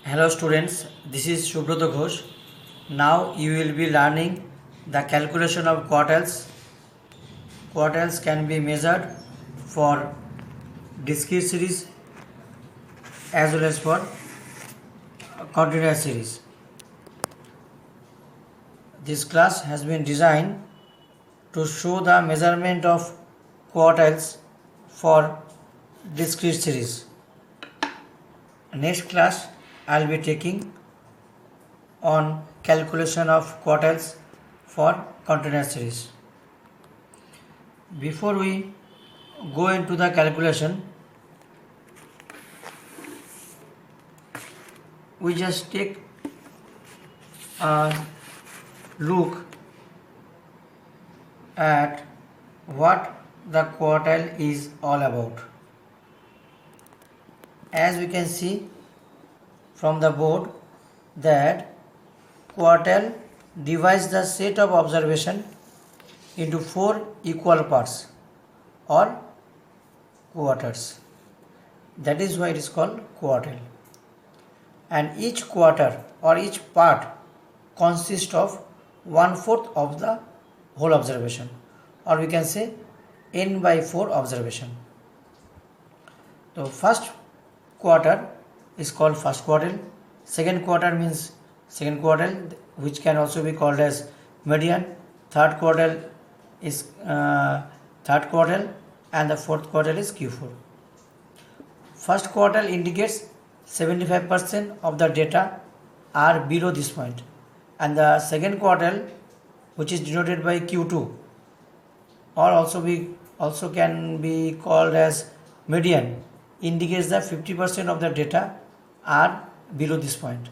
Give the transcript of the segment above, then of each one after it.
Hello students, this is Subroto Ghosh. Now you will be learning the calculation of quartiles. Quartiles can be measured for discrete series as well as for continuous series. This class has been designed to show the measurement of quartiles for discrete series. Next class I will be taking on calculation of quartiles for continuous series. Before we go into the calculation, we just take a look at what the quartile is all about. As we can see from the board that quartile divides the set of observation into 4 equal parts or quarters. That is why it is called quartile. And each quarter or each part consists of 1/4 of the whole observation, or we can say n/4 observation. The first quarter is called first quartile. Second quarter means second quartile, which can also be called as median. Third quartile is third quartile, and the fourth quartile is Q4. First quartile indicates 75% of the data are below this point, and the second quartile, which is denoted by Q2, or also can be called as median, indicates that 50% of the data are below this point.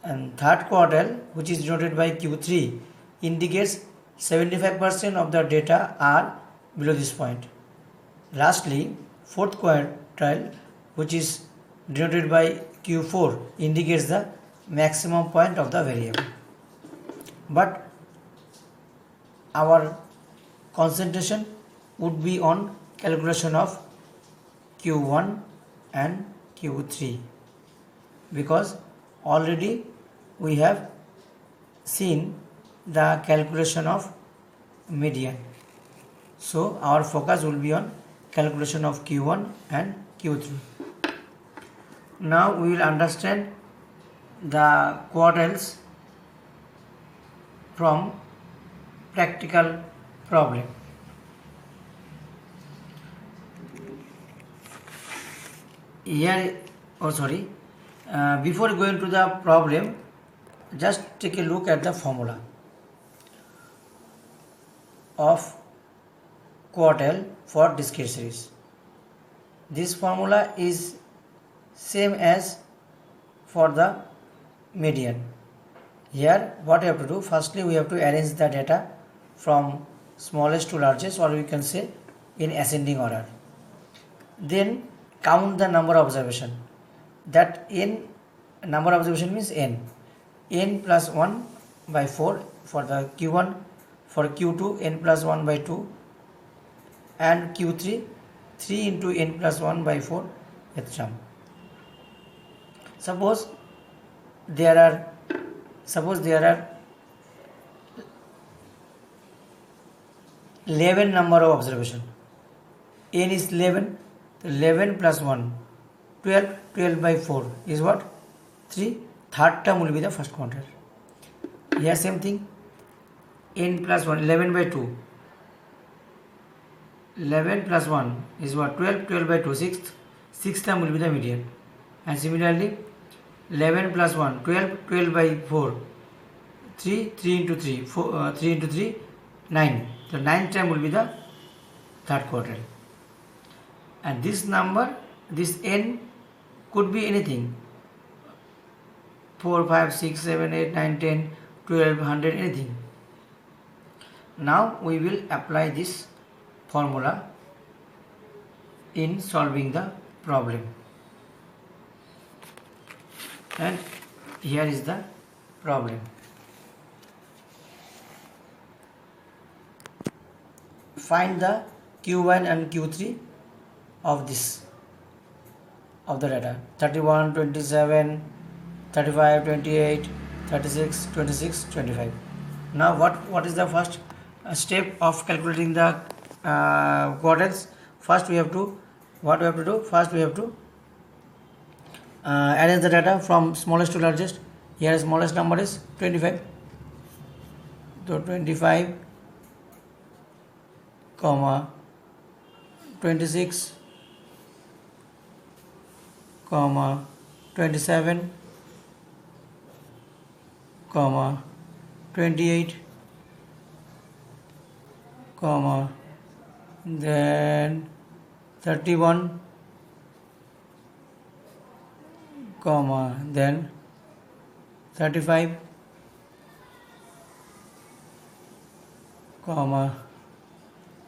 And third quartile, which is denoted by Q3, indicates 75% of the data are below this point. Lastly, fourth quartile, which is denoted by Q4, indicates the maximum point of the variable. But our concentration would be on calculation of Q1 and Q3, because already we have seen the calculation of median. So our focus will be on calculation of Q1 and Q3. Now we will understand the quartiles from practical problem. Before going to the problem, just take a look at the formula of quartile for discrete series. This formula is same as for the median. Here what we have to do, firstly we have to arrange the data from smallest to largest, or we can say in ascending order. Then count the number of observation. That n number of observation means n plus 1/4 for the Q1, for Q2 n plus 1/2, and Q3 3 into n plus 1/4 etc. Suppose there are 11 number of observation. N is 11. 11 plus 1, 12. 12/4 is what? 3. Third term will be the first quartile. Here same thing. N plus 1, 11/2. 11 plus 1 is what? 12. 12/2, 6th. Sixth term will be the median. And similarly 11 plus 1, 12. 12/4, 3. 3 into 3, 4, 3 into 3, 9. The ninth term will be the third quartile. And this number, this n, could be anything: 4, 5, 6, 7, 8, 9, 10, 12, 100, anything. Now we will apply this formula in solving the problem. And here is the problem. Find the Q1 and Q3 of this of the data: 31, 27, 35, 28, 36, 26, 25. Now what is the first step of calculating the quartiles? First we have to, what we have to do, first we have to arrange the data from smallest to largest. Here smallest number is 25, so 25 comma 26 comma 27 comma 28 comma then 31 comma then 35 comma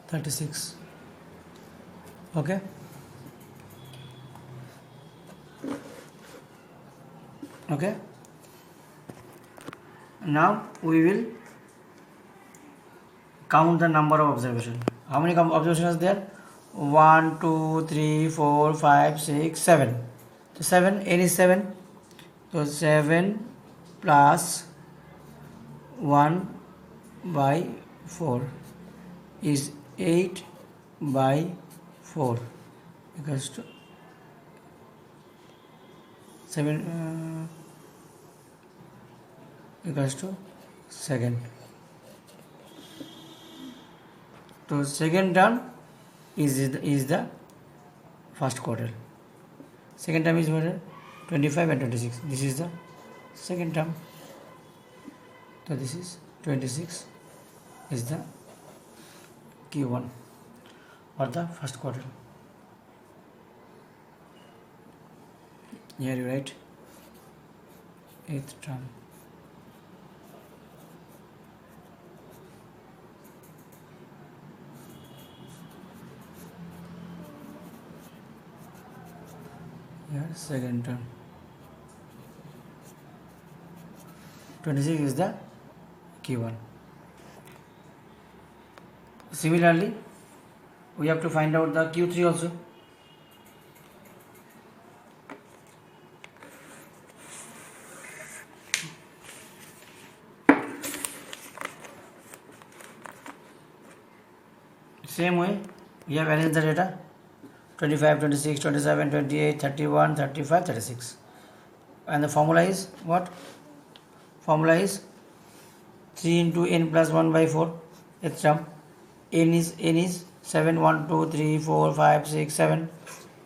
36. Okay, okay, now we will count the number of observation. How many observations are there? 1 2 3 4 5 6 7. So 7, n is 7, so 7 plus 1 by 4 is 8 by 4 equals to 7 equals to second. So second term is the first quartile. Second term is what? 25 and 26. This is the second term. So this is 26 is the Q1 or the first quartile. Here you write 8th term. Here second term. 26 is the Q1. Similarly, we have to find out the Q3 also. Same way, we have arranged the data: 25, 26, 27, 28, 31, 35, 36. And the formula is what? Formula is 3 into n plus 1 by 4. Its term. N is 7, 1, 2, 3, 4, 5, 6, 7.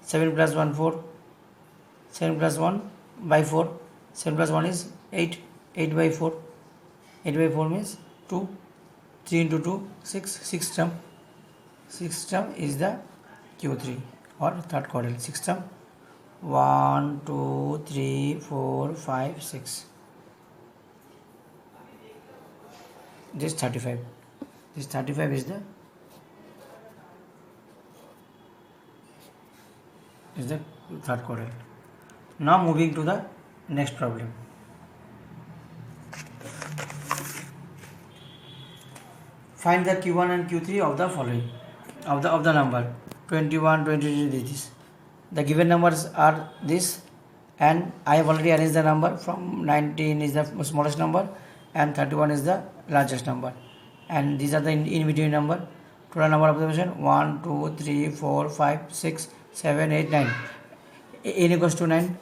7 plus 1, 4. 7 plus 1 by 4. 7 plus 1 is 8. 8 by 4. 8 by 4 means 2. 3 into 2, 6. 6 term. 6 term is the Q3 or third quartile. 6 term. 1, 2, 3, 4, 5, 6. This 35. This 35 is the third quartile. Now moving to the next problem. Find the Q1 and Q3 of the following, of the number 21, 22. This the given numbers are this, and I have already arranged the number from 19 is the smallest number and 31 is the largest number, and these are the in between number. Total number of observation 1, 2, 3, 4, 5, 6, 7, 8, 9. N equals to 9.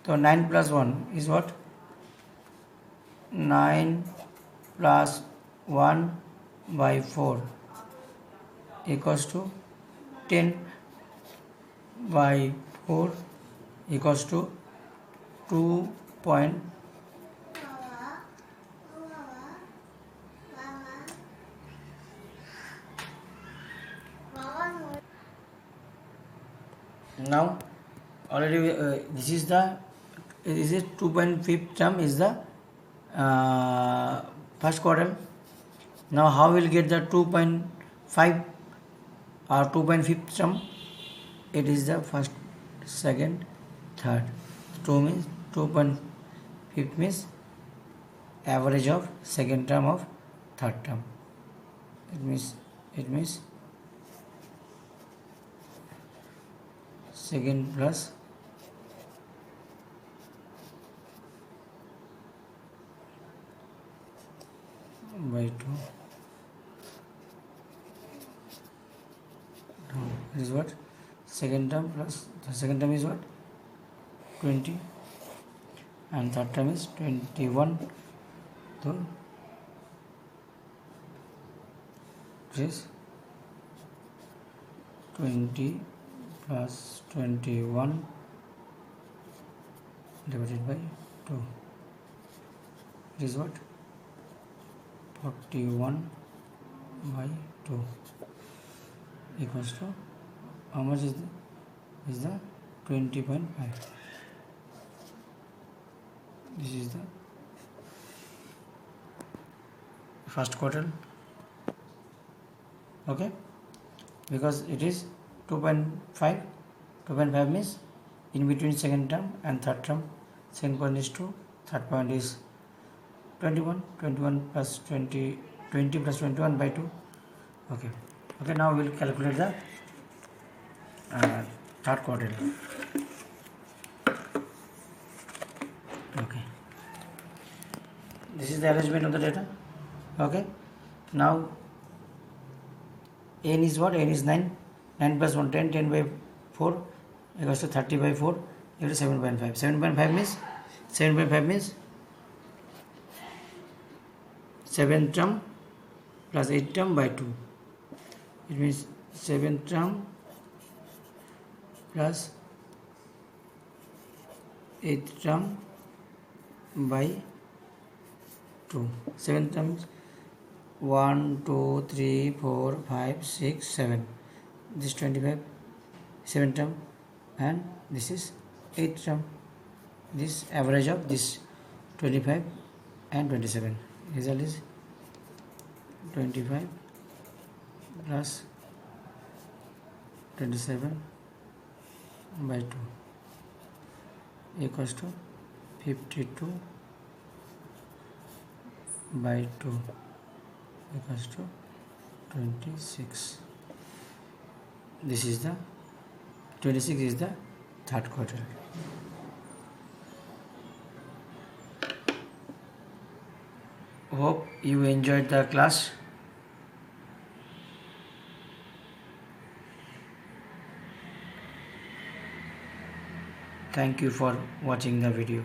So 9 plus 1 is what? 9 plus 1 by 4 equals to 10 by 4 equals to 2. Now already this is the 2.5 term is the first quartile. Now how we will get the 2.5 or 2.5 term? It is the first, second, third. 2 means 2.5 means average of second term of third term. It means second plus by 2. Now it is what? Second term plus the second term is what? 20, and third term is 21. So this is 20 plus 21 divided by 2. It is what? 41 by 2 equals to how much is the 20.5. This is the first quartile. Okay, because it is 2.5. 2.5 means in between second term and third term. Second point is 2, third point is 21. 21 plus 20 plus 21 by 2. Okay, now we will calculate the third quartile. Okay, this is the arrangement of the data. Okay, now n is what? N is 9. 9 plus 1, 10. 10 by 4 equals to 30 by 4 equals to 7.5. 7.5 means 7 term plus 8 term by 2. It means 7 term plus 8 term by 2. 7 terms 1, 2, 3, 4, 5, 6, 7. This 25, 7 term, and this is 8 term. This average of this 25 and 27. Result is 25 plus 27 by 2 equals to 52 by 2 equals to 26. This is the 26 is the third quartile. Hope you enjoyed the class. Thank you for watching the video.